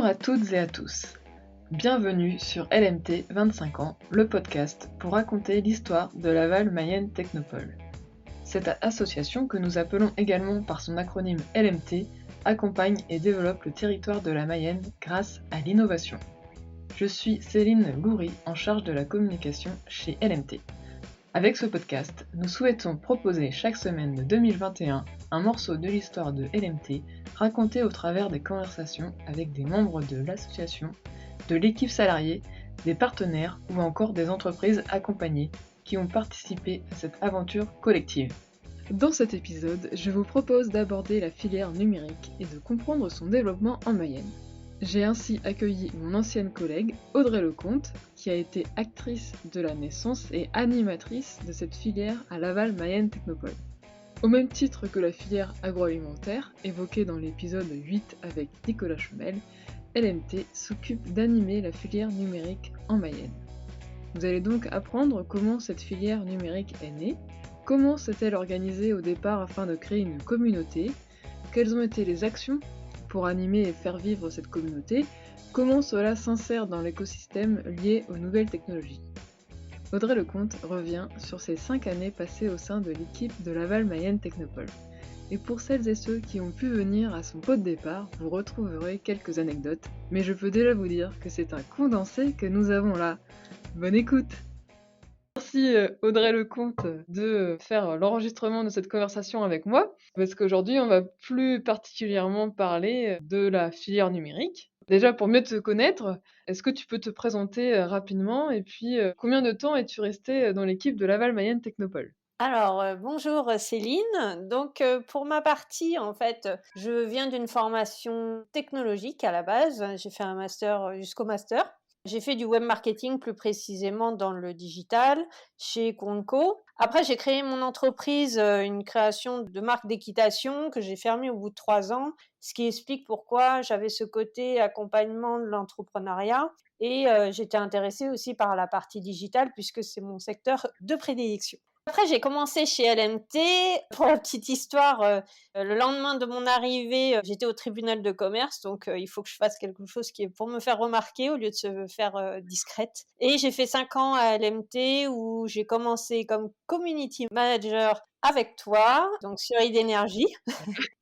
Bonjour à toutes et à tous. Bienvenue sur LMT 25 ans, le podcast pour raconter l'histoire de Laval Mayenne Technopole. Cette association, que nous appelons également par son acronyme LMT, accompagne et développe le territoire de la Mayenne grâce à l'innovation. Je suis Céline Loury, en charge de la communication chez LMT. Avec ce podcast, nous souhaitons proposer chaque semaine de 2021 un morceau de l'histoire de LMT raconté au travers des conversations avec des membres de l'association, de l'équipe salariée, des partenaires ou encore des entreprises accompagnées qui ont participé à cette aventure collective. Dans cet épisode, je vous propose d'aborder la filière numérique et de comprendre son développement en Mayenne. J'ai ainsi accueilli mon ancienne collègue Audrey Lecomte, qui a été actrice de la naissance et animatrice de cette filière à Laval Mayenne Technopole. Au même titre que la filière agroalimentaire, évoquée dans l'épisode 8 avec Nicolas Chomel, LMT s'occupe d'animer la filière numérique en Mayenne. Vous allez donc apprendre comment cette filière numérique est née, comment s'est-elle organisée au départ afin de créer une communauté, quelles ont été les actions pour animer et faire vivre cette communauté, comment cela s'insère dans l'écosystème lié aux nouvelles technologies. Audrey Lecomte revient sur ses 5 années passées au sein de l'équipe de Laval Mayenne Technopole. Et pour celles et ceux qui ont pu venir à son pot de départ, vous retrouverez quelques anecdotes, mais je peux déjà vous dire que c'est un condensé que nous avons là. Bonne écoute! Merci Audrey Lecomte de faire l'enregistrement de cette conversation avec moi, parce qu'aujourd'hui on va plus particulièrement parler de la filière numérique. Déjà, pour mieux te connaître, est-ce que tu peux te présenter rapidement et puis combien de temps es-tu restée dans l'équipe de Laval Mayenne Technopole? Alors, bonjour Céline. Donc, pour ma partie, en fait, je viens d'une formation technologique à la base. J'ai fait un master jusqu'au master. J'ai fait du web marketing, plus précisément dans le digital, chez Conco. Après, j'ai créé mon entreprise, une création de marque d'équitation que j'ai fermée au bout de 3 ans, ce qui explique pourquoi j'avais ce côté accompagnement de l'entrepreneuriat et j'étais intéressée aussi par la partie digitale puisque c'est mon secteur de prédilection. Après, j'ai commencé chez LMT. Pour la petite histoire, le lendemain de mon arrivée, j'étais au tribunal de commerce, donc il faut que je fasse quelque chose qui est pour me faire remarquer au lieu de se faire discrète. Et j'ai fait 5 ans à LMT où j'ai commencé comme community manager avec toi, donc sur Idénergie.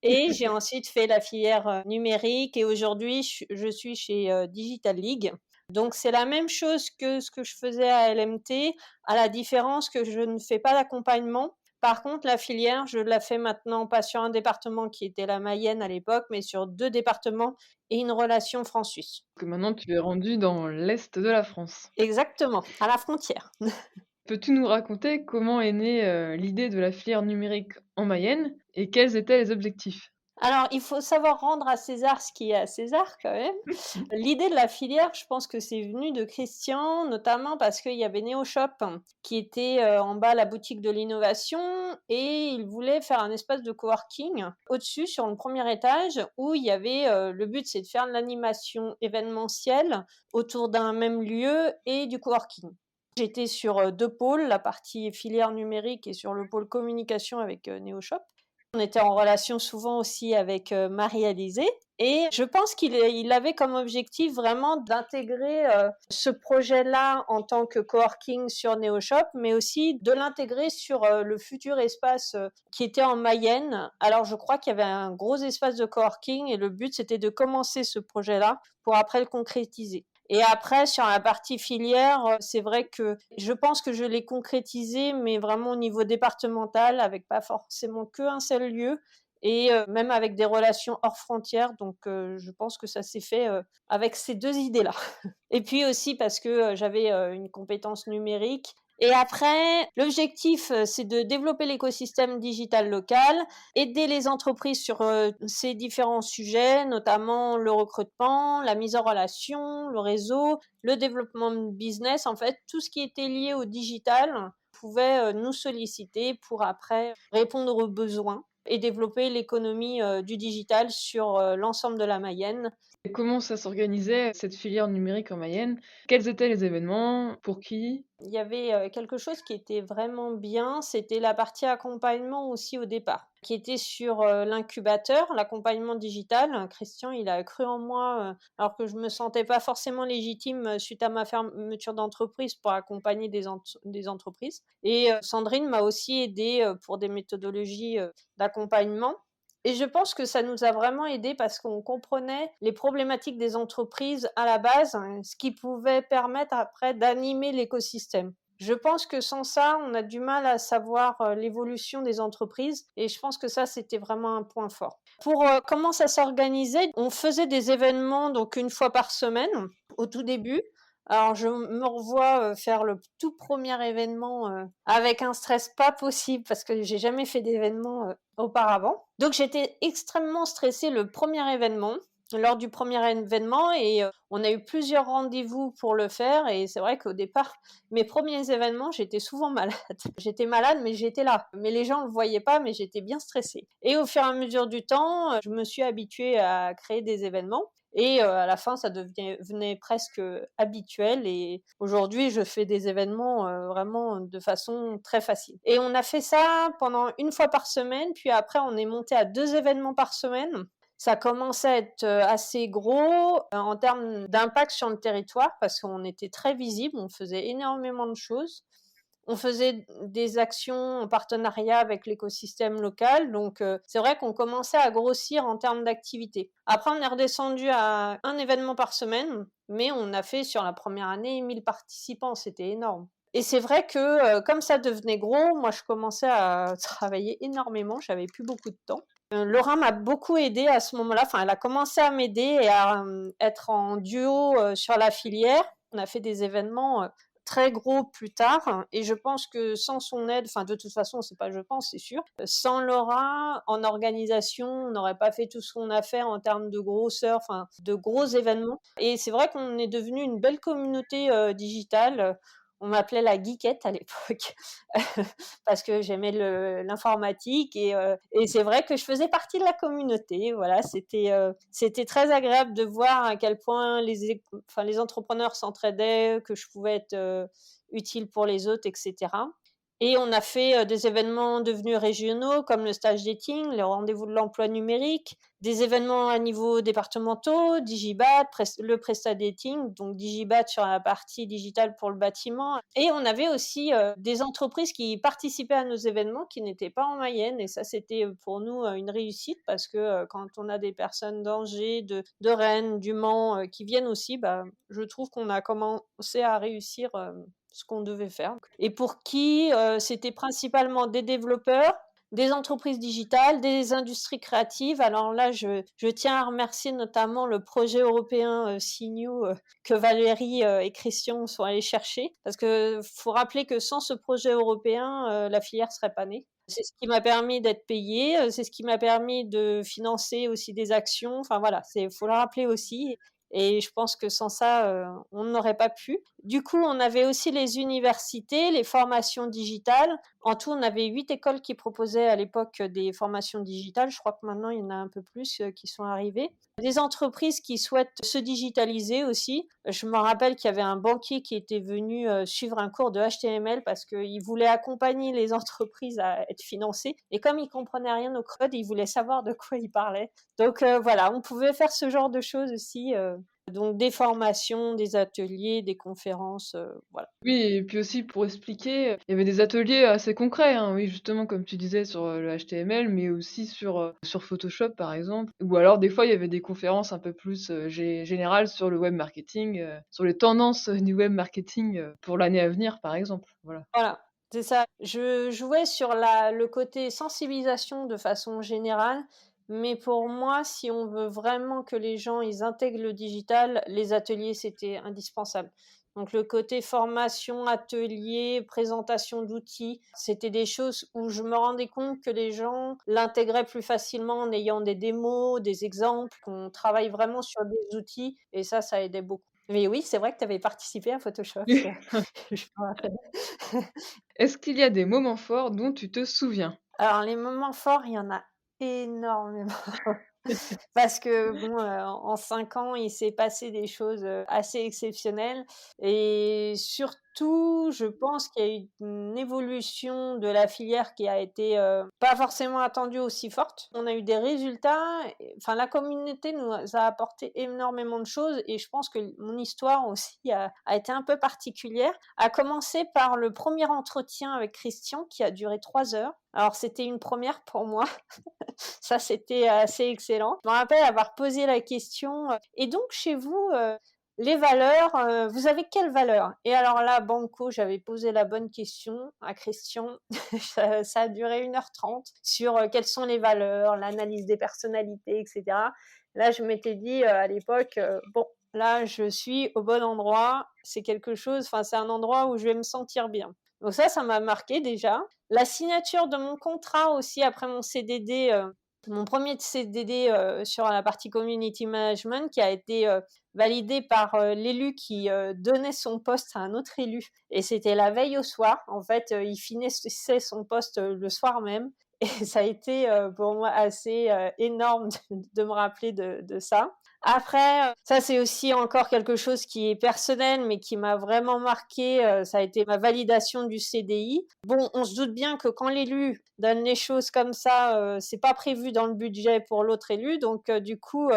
Et j'ai ensuite fait la filière numérique et aujourd'hui, je suis chez Digital League. Donc c'est la même chose que ce que je faisais à LMT, à la différence que je ne fais pas d'accompagnement. Par contre, la filière, je la fais maintenant pas sur un département qui était la Mayenne à l'époque, mais sur 2 départements et une relation France-Suisse. Que maintenant tu es rendue dans l'est de la France. Exactement, à la frontière. Peux-tu nous raconter comment est née l'idée de la filière numérique en Mayenne et quels étaient les objectifs? Alors, il faut savoir rendre à César ce qui est à César quand même. L'idée de la filière, je pense que c'est venu de Christian, notamment parce qu'il y avait NeoShop qui était en bas la boutique de l'innovation et il voulait faire un espace de coworking au-dessus sur le premier étage où il y avait le but c'est de faire de l'animation événementielle autour d'un même lieu et du coworking. J'étais sur 2 pôles, la partie filière numérique et sur le pôle communication avec NeoShop. On était en relation souvent aussi avec Marie-Alizée et je pense qu'il avait comme objectif vraiment d'intégrer ce projet-là en tant que coworking sur NeoShop, mais aussi de l'intégrer sur le futur espace qui était en Mayenne. Alors je crois qu'il y avait un gros espace de coworking et le but c'était de commencer ce projet-là pour après le concrétiser. Et après, sur la partie filière, c'est vrai que je pense que je l'ai concrétisé, mais vraiment au niveau départemental, avec pas forcément qu'un seul lieu, et même avec des relations hors frontières. Donc, je pense que ça s'est fait avec ces 2 idées-là. Et puis aussi parce que j'avais une compétence numérique. Et après, l'objectif, c'est de développer l'écosystème digital local, aider les entreprises sur ces différents sujets, notamment le recrutement, la mise en relation, le réseau, le développement de business. En fait, tout ce qui était lié au digital pouvait nous solliciter pour après répondre aux besoins et développer l'économie du digital sur l'ensemble de la Mayenne. Et comment ça s'organisait cette filière numérique en Mayenne? Quels étaient les événements? Pour qui? Il y avait quelque chose qui était vraiment bien, c'était la partie accompagnement aussi au départ, qui était sur l'incubateur, l'accompagnement digital. Christian, il a cru en moi, alors que je me sentais pas forcément légitime suite à ma fermeture d'entreprise pour accompagner des entreprises. Et Sandrine m'a aussi aidée pour des méthodologies d'accompagnement. Et je pense que ça nous a vraiment aidés parce qu'on comprenait les problématiques des entreprises à la base, hein, ce qui pouvait permettre après d'animer l'écosystème. Je pense que sans ça, on a du mal à savoir l'évolution des entreprises et je pense que ça, c'était vraiment un point fort. Pour comment ça s'organisait, on faisait des événements donc une fois par semaine au tout début. Alors je me revois faire le tout premier événement avec un stress pas possible parce que j'ai jamais fait d'événement auparavant. Donc j'étais extrêmement stressée le premier événement, lors du premier événement et on a eu plusieurs rendez-vous pour le faire et c'est vrai qu'au départ, mes premiers événements, j'étais souvent malade. J'étais malade mais j'étais là. Mais les gens ne le voyaient pas mais j'étais bien stressée. Et au fur et à mesure du temps, je me suis habituée à créer des événements. Et à la fin, ça devenait presque habituel. Et aujourd'hui, je fais des événements vraiment de façon très facile. Et on a fait ça pendant une fois par semaine. Puis après, on est monté à 2 événements par semaine. Ça commençait à être assez gros en termes d'impact sur le territoire parce qu'on était très visible, on faisait énormément de choses. On faisait des actions en partenariat avec l'écosystème local, donc c'est vrai qu'on commençait à grossir en termes d'activité. Après, on est redescendu à un événement par semaine, mais on a fait sur la première année 1000 participants, c'était énorme. Et c'est vrai que comme ça devenait gros, moi je commençais à travailler énormément, j'avais plus beaucoup de temps. Laura m'a beaucoup aidée à ce moment-là, enfin elle a commencé à m'aider et à être en duo sur la filière. On a fait des événements très gros plus tard et je pense que sans son aide, enfin de toute façon c'est pas je pense, c'est sûr, sans Laura en organisation, on n'aurait pas fait tout ce qu'on a fait en termes de grosseur, enfin de gros événements. Et c'est vrai qu'on est devenu une belle communauté digitale. On m'appelait la geekette à l'époque parce que j'aimais l'informatique et c'est vrai que je faisais partie de la communauté. Voilà, c'était très agréable de voir à quel point les entrepreneurs s'entraidaient, que je pouvais être utile pour les autres, etc. Et on a fait des événements devenus régionaux comme le stage dating, les rendez-vous de l'emploi numérique, des événements à niveau départementaux, Digibat, le Presta Dating, donc Digibat sur la partie digitale pour le bâtiment. Et on avait aussi des entreprises qui participaient à nos événements qui n'étaient pas en Mayenne. Et ça, c'était pour nous une réussite parce que quand on a des personnes d'Angers, de Rennes, du Mans qui viennent aussi, bah, je trouve qu'on a commencé à réussir ce qu'on devait faire. Et pour qui c'était principalement des développeurs, des entreprises digitales, des industries créatives. Alors là, je tiens à remercier notamment le projet européen Signaux que Valérie et Christian sont allés chercher. Parce que faut rappeler que sans ce projet européen, la filière serait pas née. C'est ce qui m'a permis d'être payée, c'est ce qui m'a permis de financer aussi des actions. Enfin voilà, faut le rappeler aussi. Et je pense que sans ça, on n'aurait pas pu. Du coup, on avait aussi les universités, les formations digitales. En tout, on avait 8 écoles qui proposaient à l'époque des formations digitales. Je crois que maintenant, il y en a un peu plus qui sont arrivées. Des entreprises qui souhaitent se digitaliser aussi. Je me rappelle qu'il y avait un banquier qui était venu suivre un cours de HTML parce qu'il voulait accompagner les entreprises à être financées. Et comme il comprenait rien au code, il voulait savoir de quoi il parlait. Donc voilà, on pouvait faire ce genre de choses aussi. Donc des formations, des ateliers, des conférences, voilà. Oui, et puis aussi pour expliquer, il y avait des ateliers assez concrets, hein, oui, justement comme tu disais sur, le HTML, mais aussi sur Photoshop par exemple. Ou alors des fois il y avait des conférences un peu plus, générales sur le web marketing, sur les tendances du web marketing, pour l'année à venir par exemple, voilà. Voilà, c'est ça. Je jouais sur le côté sensibilisation de façon générale, mais pour moi, si on veut vraiment que les gens ils intègrent le digital, les ateliers, c'était indispensable. Donc le côté formation, atelier, présentation d'outils, c'était des choses où je me rendais compte que les gens l'intégraient plus facilement en ayant des démos, des exemples, qu'on travaille vraiment sur des outils et ça aidait beaucoup. Mais oui, c'est vrai que tu avais participé à Photoshop. Je me rappelle. Est-ce qu'il y a des moments forts dont tu te souviens? Alors les moments forts, il y en a énormément parce que bon, en 5 ans, il s'est passé des choses assez exceptionnelles et surtout surtout, je pense qu'il y a eu une évolution de la filière qui a été pas forcément attendue aussi forte. On a eu des résultats, enfin la communauté nous a apporté énormément de choses et je pense que mon histoire aussi a été un peu particulière. A commencé par le premier entretien avec Christian qui a duré 3 heures. Alors c'était une première pour moi, ça c'était assez excellent. Je me rappelle avoir posé la question, et donc chez vous, les valeurs, vous avez quelles valeurs? Et alors là, banco, j'avais posé la bonne question à Christian. Ça a duré 1h30 sur quelles sont les valeurs, l'analyse des personnalités, etc. Là, je m'étais dit à l'époque, bon, là, je suis au bon endroit. C'est quelque chose, enfin, c'est un endroit où je vais me sentir bien. Donc ça m'a marqué déjà. La signature de mon contrat aussi après mon CDD, mon premier CDD sur la partie community management qui a été validé par l'élu qui donnait son poste à un autre élu. Et c'était la veille au soir. En fait, il finissait son poste le soir même. Et ça a été pour moi assez énorme de me rappeler de ça. Après, ça c'est aussi encore quelque chose qui est personnel, mais qui m'a vraiment marqué. Ça a été ma validation du CDI. Bon, on se doute bien que quand l'élu donne les choses comme ça, c'est pas prévu dans le budget pour l'autre élu, donc du coup,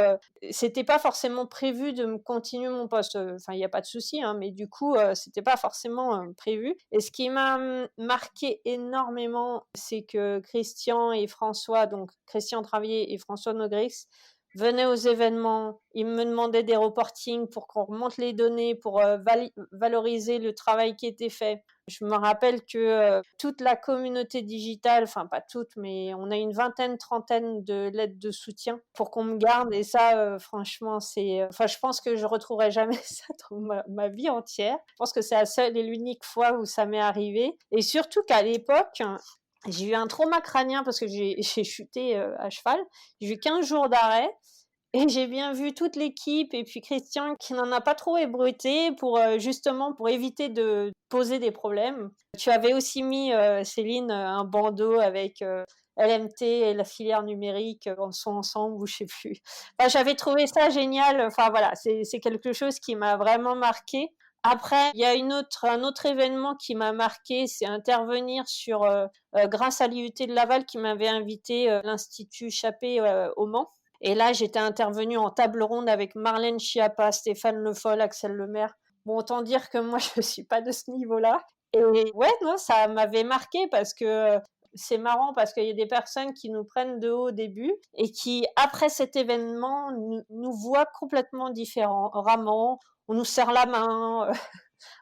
c'était pas forcément prévu de me continuer mon poste. Enfin, il y a pas de souci, hein, mais du coup, c'était pas forcément prévu. Et ce qui m'a marqué énormément, c'est que Christian et François, donc Christian Travier et François Nogrix, venaient aux événements, ils me demandaient des reportings pour qu'on remonte les données, pour valoriser le travail qui était fait. Je me rappelle que toute la communauté digitale, enfin pas toute, mais on a une vingtaine, trentaine de lettres de soutien pour qu'on me garde. Et ça, franchement, enfin, je pense que je retrouverai jamais ça dans ma vie entière. Je pense que c'est la seule et l'unique fois où ça m'est arrivé. Et surtout qu'à l'époque, j'ai eu un trauma crânien parce que j'ai chuté à cheval. J'ai eu 15 jours d'arrêt. Et j'ai bien vu toute l'équipe et puis Christian qui n'en a pas trop ébruité pour justement pour éviter de poser des problèmes. Tu avais aussi mis, Céline, un bandeau avec LMT et la filière numérique sont ensemble ou je sais plus. Enfin, j'avais trouvé ça génial. Enfin voilà, c'est quelque chose qui m'a vraiment marqué. Après, il y a un autre événement qui m'a marqué, c'est intervenir sur, grâce à l'IUT de Laval qui m'avait invité l'Institut Chappé au Mans. Et là, j'étais intervenue en table ronde avec Marlène Schiappa, Stéphane Le Foll, Axel Lemaire. Bon, autant dire que moi, je ne suis pas de ce niveau-là. Et ouais, non, ça m'avait marqué parce que c'est marrant parce qu'il y a des personnes qui nous prennent de haut au début et qui, après cet événement, nous voient complètement différemment. On nous serre la main.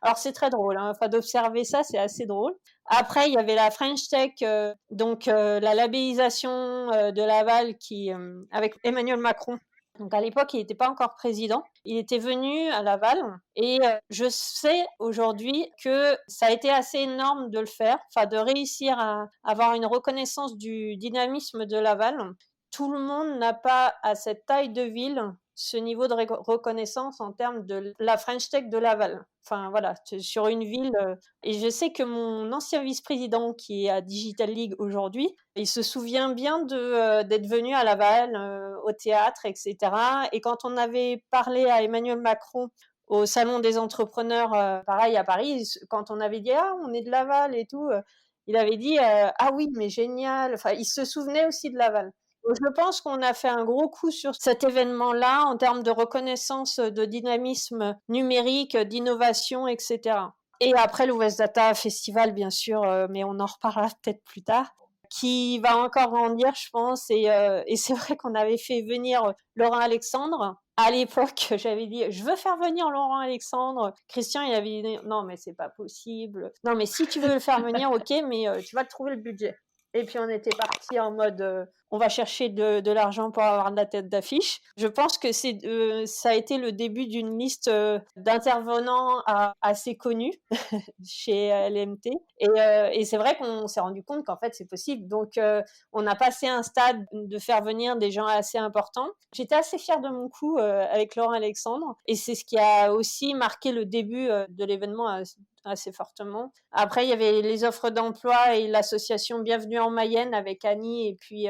Alors, c'est très drôle, hein. Enfin, d'observer ça, c'est assez drôle. Après, il y avait la French Tech, donc la labellisation de Laval avec Emmanuel Macron. Donc à l'époque, il n'était pas encore président. Il était venu à Laval et je sais aujourd'hui que ça a été assez énorme de le faire, enfin de réussir à avoir une reconnaissance du dynamisme de Laval. Tout le monde n'a pas à cette taille de ville ce niveau de reconnaissance en termes de la French Tech de Laval. Enfin voilà, sur une ville. Et je sais que mon ancien vice-président qui est à Digital League aujourd'hui, il se souvient bien d'être venu à Laval, au théâtre, etc. Et quand on avait parlé à Emmanuel Macron au Salon des entrepreneurs, pareil à Paris, quand on avait dit « Ah, on est de Laval et tout », il avait dit « Ah oui, mais génial ». Enfin, il se souvenait aussi de Laval. Je pense qu'on a fait un gros coup sur cet événement-là en termes de reconnaissance de dynamisme numérique, d'innovation, etc. Et après, le West Data Festival, bien sûr, mais on en reparlera peut-être plus tard, qui va encore grandir, je pense. Et c'est vrai qu'on avait fait venir Laurent Alexandre. À l'époque, j'avais dit, je veux faire venir Laurent Alexandre. Christian, il avait dit, non, mais c'est pas possible. Non, mais si tu veux le faire venir, ok, mais tu vas te trouver le budget. Et puis on était parti en mode on va chercher de l'argent pour avoir de la tête d'affiche. Je pense que ça a été le début d'une liste d'intervenants assez connus chez LMT. Et c'est vrai qu'on s'est rendu compte qu'en fait c'est possible. Donc on a passé un stade de faire venir des gens assez importants. J'étais assez fière de mon coup avec Laurent Alexandre. Et c'est ce qui a aussi marqué le début de l'événement assez fortement. Après, il y avait les offres d'emploi et l'association Bienvenue en Mayenne avec Annie et puis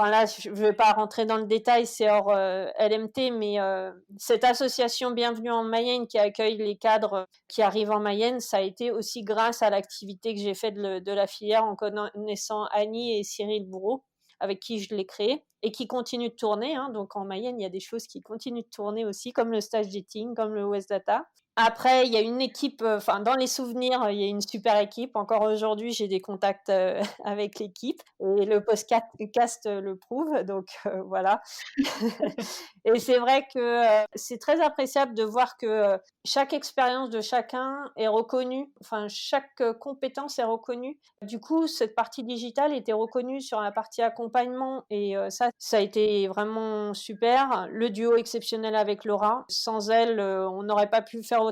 enfin là, je ne vais pas rentrer dans le détail, c'est hors LMT, mais cette association Bienvenue en Mayenne qui accueille les cadres qui arrivent en Mayenne, ça a été aussi grâce à l'activité que j'ai faite de la filière en connaissant Annie et Cyril Bourreau, avec qui je l'ai créé et qui continue de tourner. Hein. Donc en Mayenne, il y a des choses qui continuent de tourner aussi, comme le stage dating, comme le West Data. Après, il y a une équipe, dans les souvenirs, il y a une super équipe. Encore aujourd'hui, j'ai des contacts avec l'équipe et le podcast le prouve. Donc voilà. Et c'est vrai que c'est très appréciable de voir que chaque expérience de chacun est reconnue, enfin chaque compétence est reconnue. Du coup, cette partie digitale était reconnue sur la partie accompagnement et ça a été vraiment super. Le duo exceptionnel avec Laura, sans elle, on n'aurait pas pu faire autant.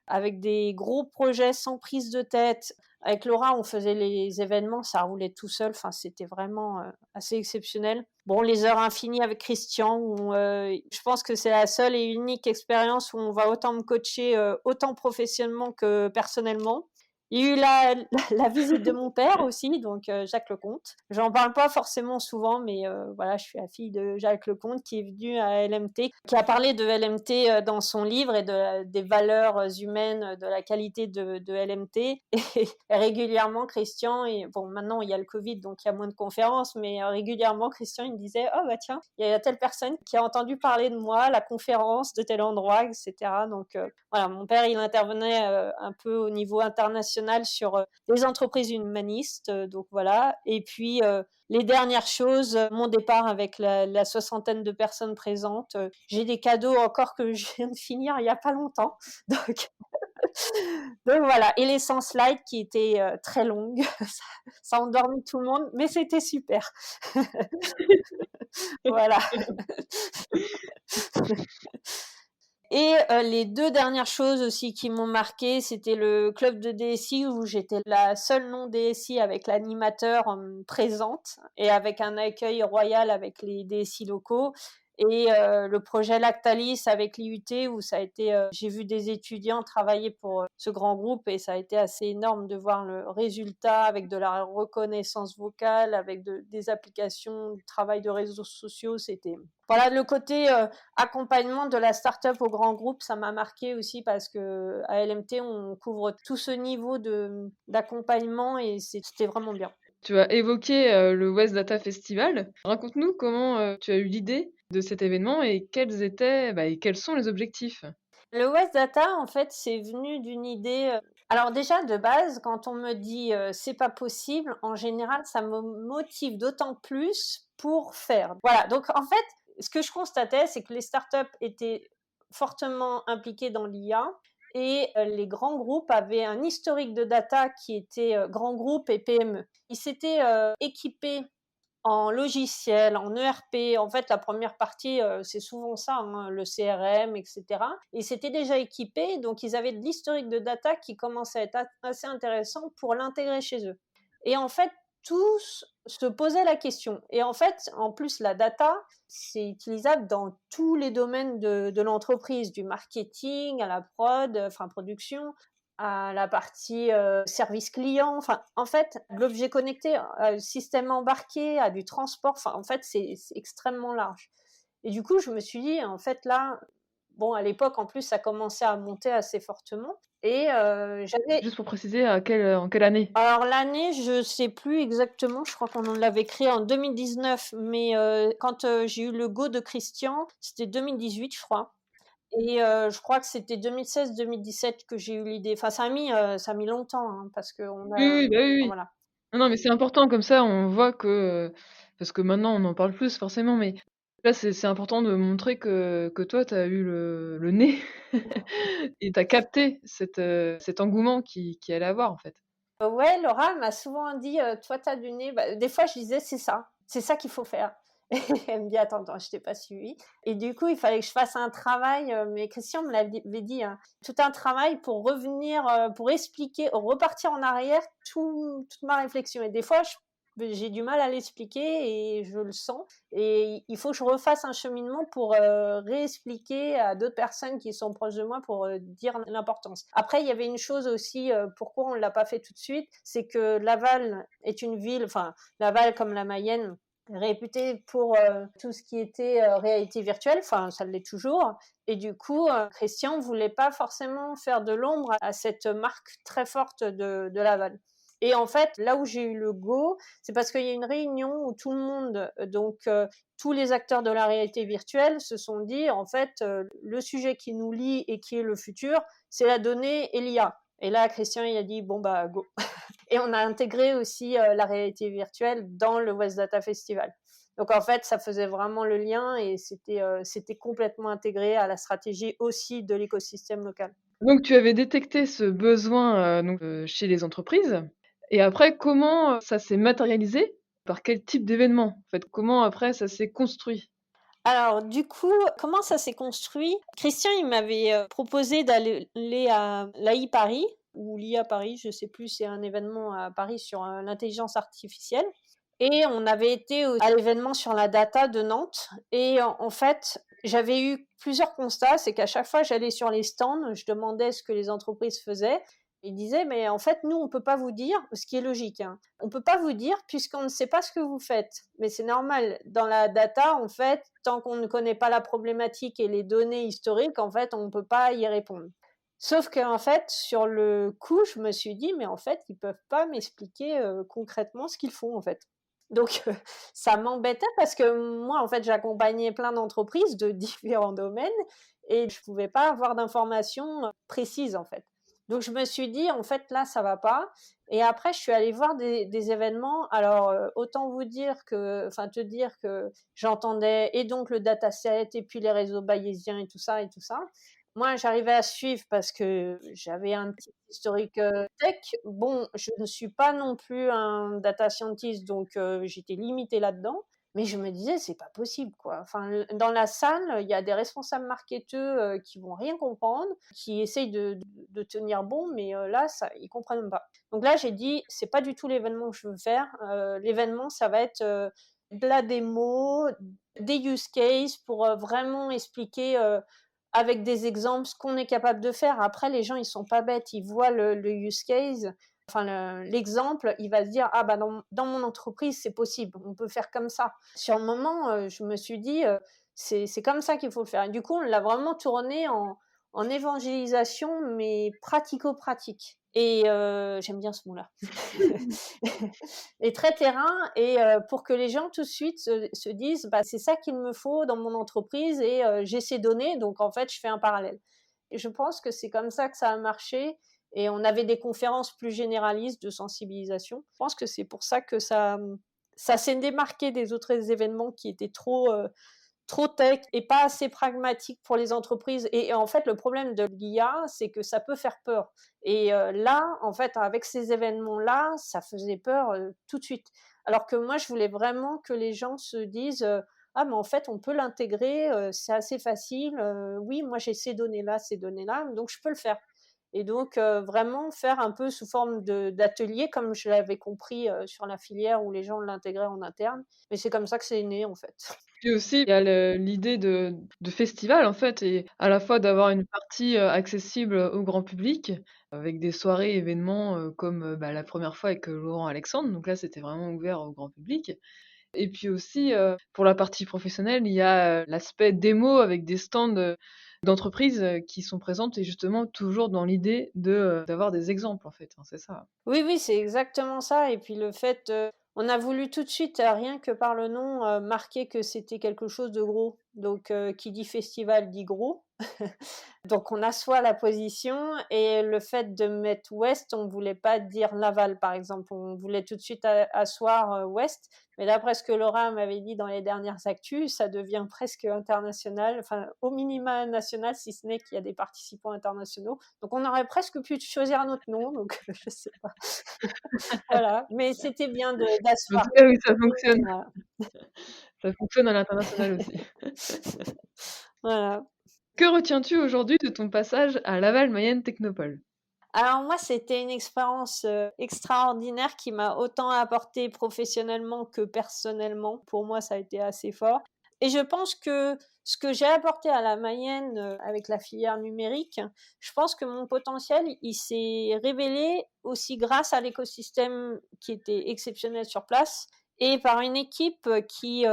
Avec des gros projets sans prise de tête. Avec Laura, on faisait les événements, ça roulait tout seul. Enfin, c'était vraiment assez exceptionnel. Bon, les heures infinies avec Christian, où, je pense que c'est la seule et unique expérience où on va autant me coacher, autant professionnellement que personnellement. Il y a eu la visite de mon père aussi, donc Jacques Lecomte. J'en parle pas forcément souvent, mais voilà, je suis la fille de Jacques Lecomte qui est venu à LMT, qui a parlé de LMT dans son livre et des valeurs humaines, de la qualité de LMT. Et régulièrement, Christian, et bon, maintenant il y a le Covid, donc il y a moins de conférences, mais régulièrement, Christian, il me disait, oh bah tiens, il y a telle personne qui a entendu parler de moi, la conférence de tel endroit, etc. Donc voilà, mon père, il intervenait un peu au niveau international sur les entreprises humanistes, donc voilà. Et puis les dernières choses, mon départ avec la soixantaine de personnes présentes. J'ai des cadeaux encore que je viens de finir il n'y a pas longtemps. Donc, donc voilà. Et les 100 slides qui étaient très longues, ça a endormi tout le monde, mais c'était super. Voilà. Et les 2 dernières choses aussi qui m'ont marquée, c'était le club de DSI où j'étais la seule non DSI avec l'animateur présente et avec un accueil royal avec les DSI locaux. Et le projet Lactalis avec l'IUT où ça a été, j'ai vu des étudiants travailler pour ce grand groupe et ça a été assez énorme de voir le résultat avec de la reconnaissance vocale, avec des applications, du travail de réseaux sociaux. C'était voilà le côté accompagnement de la start-up au grand groupe, ça m'a marqué aussi parce que à LMT on couvre tout ce niveau d'accompagnement et c'était vraiment bien. Tu as évoqué le West Data Festival. Raconte-nous comment tu as eu l'idée de cet événement et quels étaient et quels sont les objectifs? Le West Data, en fait, c'est venu d'une idée. Alors déjà de base, quand on me dit c'est pas possible, en général, ça me motive d'autant plus pour faire. Voilà. Donc en fait, ce que je constatais, c'est que les startups étaient fortement impliquées dans l'IA et les grands groupes avaient un historique de data qui était grands groupes et PME. Ils s'étaient équipés en logiciel, en ERP. En fait, la première partie, c'est souvent ça, hein, le CRM, etc. Et c'était déjà équipé, donc ils avaient de l'historique de data qui commençait à être assez intéressant pour l'intégrer chez eux. Et en fait, tous se posaient la question. Et en fait, en plus, la data, c'est utilisable dans tous les domaines de l'entreprise, du marketing à la prod, enfin production, à la partie service client. Enfin, en fait, l'objet connecté, système embarqué, à du transport. Enfin, en fait, c'est extrêmement large. Et du coup, je me suis dit, en fait, là, bon, à l'époque, en plus, ça commençait à monter assez fortement. Et j'avais. Juste pour préciser, en quelle année? Alors, l'année, je sais plus exactement. Je crois qu'on l'avait créé en 2019. Mais quand j'ai eu le go de Christian, c'était 2018, je crois. Et je crois que c'était 2016-2017 que j'ai eu l'idée. Enfin, ça a mis longtemps, hein, parce qu'on Oui, a oui, oui, oui. voilà. Non, non, mais c'est important comme ça, on voit que, parce que maintenant on en parle plus forcément, mais là c'est important de montrer que toi tu as eu le nez et tu as capté cet engouement qu'il allait avoir en fait. Ouais, Laura m'a souvent dit, «Toi, tu as du nez». Bah, des fois, je disais: c'est ça qu'il faut faire». Et elle me dit: «Attends, attends, je t'ai pas suivi». Et du coup, il fallait que je fasse un travail, mais Christian me l'avait dit, hein, tout un travail pour revenir, pour expliquer, repartir en arrière toute ma réflexion. Et des fois, j'ai du mal à l'expliquer et je le sens. Et il faut que je refasse un cheminement pour réexpliquer à d'autres personnes qui sont proches de moi pour dire l'importance. Après, il y avait une chose aussi, pourquoi on ne l'a pas fait tout de suite, c'est que Laval est une ville, enfin Laval comme la Mayenne, réputé pour tout ce qui était réalité virtuelle, enfin ça l'est toujours. Et du coup, Christian voulait pas forcément faire de l'ombre à cette marque très forte de Laval. Et en fait, là où j'ai eu le go, c'est parce qu'il y a une réunion où tout le monde, tous les acteurs de la réalité virtuelle se sont dit, en fait, le sujet qui nous lie et qui est le futur, c'est la donnée et l'IA. Et là, Christian, il a dit, bon, bah, go. Et on a intégré aussi la réalité virtuelle dans le West Data Festival. Donc en fait, ça faisait vraiment le lien et c'était complètement intégré à la stratégie aussi de l'écosystème local. Donc tu avais détecté ce besoin, chez les entreprises et après comment, ça s'est matérialisé? Par quel type d'événement? En fait, comment après ça s'est construit? Alors du coup, comment ça s'est construit? Christian, il m'avait proposé d'aller à l'AI Paris ou l'IA Paris, je sais plus, c'est un événement à Paris sur l'intelligence artificielle. Et on avait été à l'événement sur la data de Nantes. Et en fait, j'avais eu plusieurs constats. C'est qu'à chaque fois, j'allais sur les stands, je demandais ce que les entreprises faisaient. Ils disaient, mais en fait, nous, on ne peut pas vous dire, ce qui est logique, hein. On ne peut pas vous dire puisqu'on ne sait pas ce que vous faites. Mais c'est normal. Dans la data, en fait, tant qu'on ne connaît pas la problématique et les données historiques, en fait, on ne peut pas y répondre. Sauf qu'en fait, sur le coup, je me suis dit, mais en fait, ils ne peuvent pas m'expliquer concrètement ce qu'ils font, en fait. Donc, ça m'embêtait parce que moi, en fait, j'accompagnais plein d'entreprises de différents domaines et je ne pouvais pas avoir d'informations précises, en fait. Donc, je me suis dit, en fait, là, ça ne va pas. Et après, je suis allée voir des événements. Alors, autant te dire que j'entendais et donc le dataset et puis les réseaux bayésiens et tout ça et tout ça. Moi, j'arrivais à suivre parce que j'avais un petit historique tech. Bon, je ne suis pas non plus un data scientist, donc j'étais limitée là-dedans. Mais je me disais, c'est pas possible, quoi. Enfin, dans la salle, il y a des responsables marketeux qui vont rien comprendre, qui essayent de tenir bon, mais là, ça, ils comprennent pas. Donc là, j'ai dit, c'est pas du tout l'événement que je veux faire. L'événement, ça va être de la démo, des use cases pour vraiment expliquer avec des exemples ce qu'on est capable de faire. Après, les gens, ils sont pas bêtes, ils voient le use case, enfin l'exemple, il va se dire, ah bah dans mon entreprise, c'est possible, on peut faire comme ça. Sur le moment, je me suis dit, c'est comme ça qu'il faut le faire. Et du coup, on l'a vraiment tourné en évangélisation, mais pratico-pratique. Et j'aime bien ce mot-là. Et très terrain, et pour que les gens tout de suite se disent, bah, c'est ça qu'il me faut dans mon entreprise et j'ai ces données, donc en fait, je fais un parallèle. Et je pense que c'est comme ça que ça a marché. Et on avait des conférences plus généralistes de sensibilisation. Je pense que c'est pour ça que ça s'est démarqué des autres événements qui étaient trop tech et pas assez pragmatique pour les entreprises. Et en fait, le problème de l'IA, c'est que ça peut faire peur. Et là, en fait, avec ces événements-là, ça faisait peur tout de suite. Alors que moi, je voulais vraiment que les gens se disent ah, mais en fait, on peut l'intégrer, c'est assez facile. Oui, moi, j'ai ces données-là, donc je peux le faire. Et donc, vraiment faire un peu sous forme d'atelier, comme je l'avais compris sur la filière où les gens l'intégraient en interne. Mais c'est comme ça que c'est né, en fait. Puis aussi, il y a l'idée de festival, en fait et à la fois d'avoir une partie, accessible, au grand public, avec des soirées, événements, comme, bah, la première fois avec, Laurent Alexandre, donc là, c'était vraiment ouvert au grand public et puis aussi, pour la partie professionnelle, il y a, l'aspect démo avec des stands, d'entreprises, qui sont présentes et justement toujours dans l'idée d'avoir des exemples, en fait, hein, c'est ça? Oui, oui, c'est exactement ça. Et puis le fait, on a voulu tout de suite, rien que par le nom, marquer que c'était quelque chose de gros. Donc, qui dit festival dit gros. Donc on assoit la position, et le fait de mettre Ouest, on voulait pas dire Laval, par exemple. On voulait tout de suite asseoir Ouest. Mais d'après ce que Laura m'avait dit dans les dernières actus, ça devient presque international, enfin au minima national, si ce n'est qu'il y a des participants internationaux. Donc on aurait presque pu choisir un autre nom, donc je sais pas. Voilà, mais c'était bien En tout d'asseoir. cas, oui, ça fonctionne. Voilà. Ça fonctionne à l'international aussi. Voilà. Que retiens-tu aujourd'hui de ton passage à Laval Mayenne Technopole? Alors moi, c'était une expérience extraordinaire qui m'a autant apporté professionnellement que personnellement. Pour moi, ça a été assez fort. Et je pense que ce que j'ai apporté à la Mayenne avec la filière numérique, je pense que mon potentiel, il s'est révélé aussi grâce à l'écosystème qui était exceptionnel sur place et par une équipe qui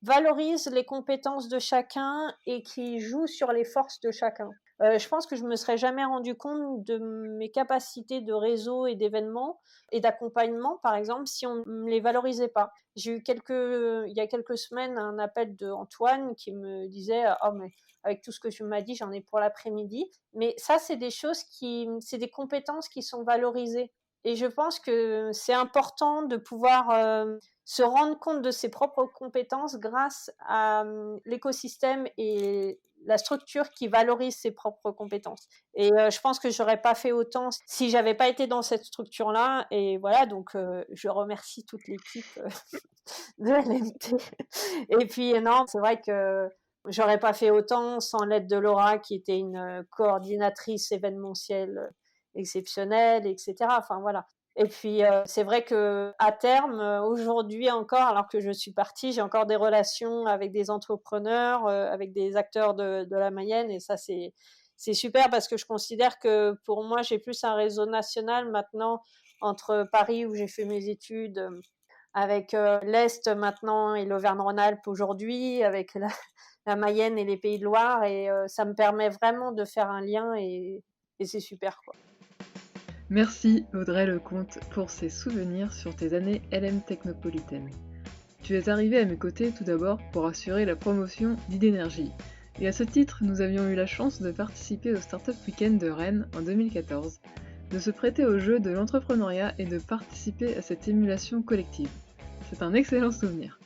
valorise les compétences de chacun et qui joue sur les forces de chacun. Je pense que je me serais jamais rendu compte de mes capacités de réseau et d'événements et d'accompagnement, par exemple, si on ne les valorisait pas. J'ai eu il y a quelques semaines un appel de Antoine qui me disait « Oh, mais avec tout ce que tu m'as dit, j'en ai pour l'après-midi ». Mais ça, c'est c'est des compétences qui sont valorisées. Et je pense que c'est important de pouvoir se rendre compte de ses propres compétences grâce à l'écosystème et la structure qui valorise ses propres compétences. Et je pense que j'aurais pas fait autant si j'avais pas été dans cette structure-là. Et voilà, donc je remercie toute l'équipe de LMT. Et puis non, c'est vrai que j'aurais pas fait autant sans l'aide de Laura, qui était une coordinatrice événementielle exceptionnelle, etc. Enfin voilà. Et puis c'est vrai que à terme, aujourd'hui encore, alors que je suis partie, j'ai encore des relations avec des entrepreneurs, avec des acteurs de la Mayenne, et ça c'est super parce que je considère que pour moi j'ai plus un réseau national maintenant entre Paris où j'ai fait mes études, avec l'Est maintenant et l'Auvergne-Rhône-Alpes aujourd'hui, avec la Mayenne et les Pays de Loire, et ça me permet vraiment de faire un lien et c'est super, quoi. Merci Audrey Lecomte pour ces souvenirs sur tes années LM Technopolitaine. Tu es arrivée à mes côtés tout d'abord pour assurer la promotion d'Idénergie. Et à ce titre, nous avions eu la chance de participer au Startup Weekend de Rennes en 2014, de se prêter au jeu de l'entrepreneuriat et de participer à cette émulation collective. C'est un excellent souvenir.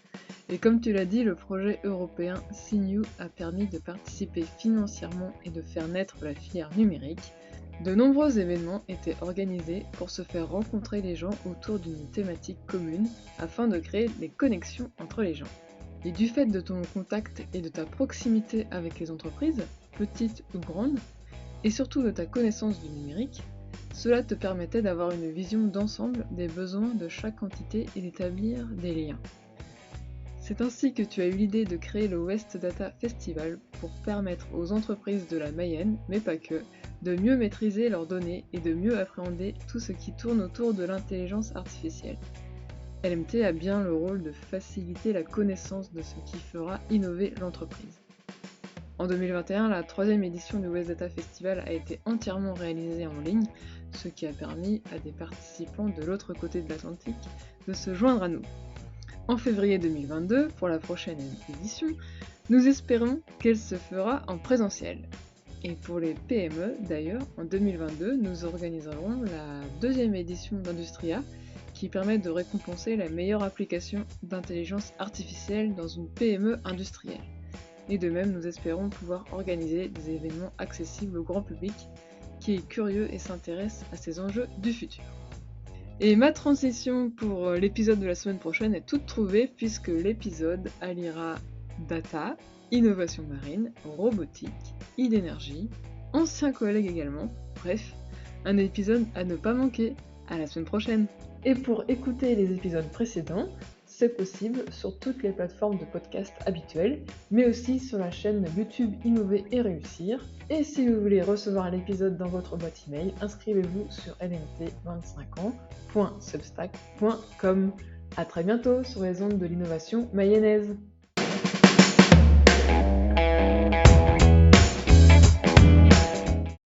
Et comme tu l'as dit, le projet européen Sinew a permis de participer financièrement et de faire naître la filière numérique. De nombreux événements étaient organisés pour se faire rencontrer les gens autour d'une thématique commune afin de créer des connexions entre les gens. Et du fait de ton contact et de ta proximité avec les entreprises, petites ou grandes, et surtout de ta connaissance du numérique, cela te permettait d'avoir une vision d'ensemble des besoins de chaque entité et d'établir des liens. C'est ainsi que tu as eu l'idée de créer le West Data Festival pour permettre aux entreprises de la Mayenne, mais pas que, de mieux maîtriser leurs données et de mieux appréhender tout ce qui tourne autour de l'intelligence artificielle. LMT a bien le rôle de faciliter la connaissance de ce qui fera innover l'entreprise. En 2021, la 3e édition du West Data Festival a été entièrement réalisée en ligne, ce qui a permis à des participants de l'autre côté de l'Atlantique de se joindre à nous. En février 2022, pour la prochaine édition, nous espérons qu'elle se fera en présentiel. Et pour les PME, d'ailleurs, en 2022, nous organiserons la 2e édition d'Industria, qui permet de récompenser la meilleure application d'intelligence artificielle dans une PME industrielle. Et de même, nous espérons pouvoir organiser des événements accessibles au grand public qui est curieux et s'intéresse à ces enjeux du futur. Et ma transition pour l'épisode de la semaine prochaine est toute trouvée puisque l'épisode alliera data, innovation marine, robotique, idénergie, anciens collègues également, bref, un épisode à ne pas manquer. À la semaine prochaine. Et pour écouter les épisodes précédents, c'est possible sur toutes les plateformes de podcast habituelles, mais aussi sur la chaîne YouTube Innover et Réussir. Et si vous voulez recevoir l'épisode dans votre boîte email, inscrivez-vous sur lmt25ans.substack.com. A très bientôt sur les ondes de l'innovation mayonnaise.